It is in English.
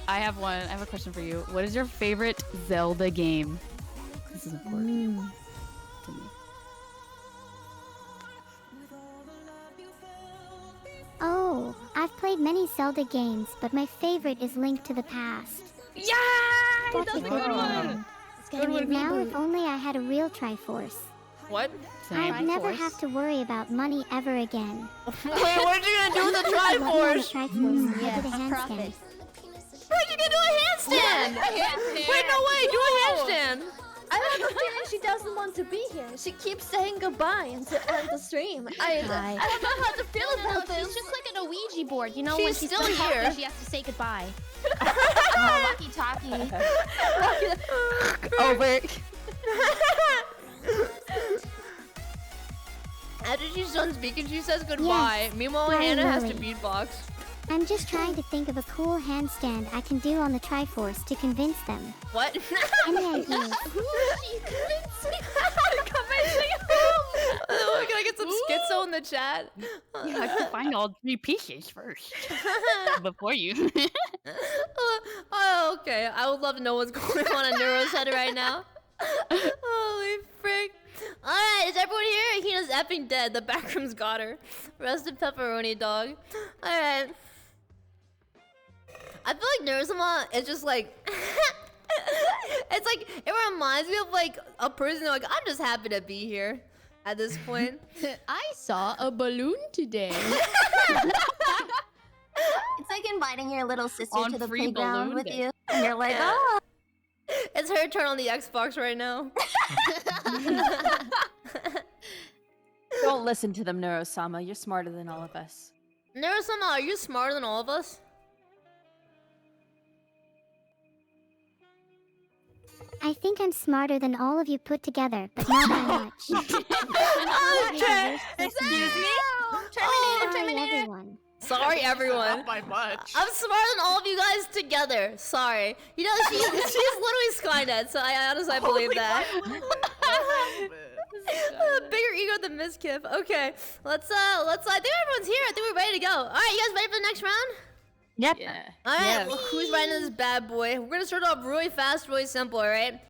I have one. I have a question for you. What is your favorite Zelda game? This is important to me. Oh, I've played many Zelda games, but my favorite is Link to the Past. Yeah! That's a good one. It's gonna be Now, if only I had a real Triforce. What? I'd never have to worry about money ever again. Wait, what are you gonna do with the Triforce? Yeah, the handstand. What are you gonna do a handstand? Wait, no way, do a handstand. I have a feeling she doesn't want to be here. She keeps saying goodbye and to end the stream. I don't know how to feel about this. She's just like an Ouija board, you know, She's when she's still done talking, here. she has to say goodbye. Oh, walkie-talkie. Over. After she's done speaking, she says goodbye. Yes, Meanwhile, right, Hannah has to Lily. beatbox. I'm just trying to think of a cool handstand I can do on the Triforce to convince them. What? Any ideas? Can I get some schizo in the chat? You have to find all 3 pieces first before you. Oh, okay. I would love to know what's going on in Neuro's head right now. Holy frick. Alright, is everyone here? Hina's effing dead. The backroom's got her. Roasted pepperoni dog. Alright. I feel like Neuro-Sama is just like... it's like, it reminds me of like a person like, I'm just happy to be here at this point. I saw a balloon today. It's like inviting your little sister On to the free playground balloon with day. you. And you're like, Yeah. oh. It's her turn on the Xbox right now. Don't listen to them, Neuro-Sama. You're smarter than all of us. Neuro-Sama, are you smarter than all of us? I think I'm smarter than all of you put together, but not by much. Okay. Excuse me? Sorry, everyone. Sorry, everyone. Not by much. I'm smarter than all of you guys together. Sorry. You know, she's literally Skynet, so I honestly believe that. Bigger ego than Miskiff. Okay, let's. I think everyone's here. I think we're ready to go. All right, you guys ready for the next round? Yep. Yeah. All right. Who's riding this bad boy? We're gonna start off really fast, really simple. All right.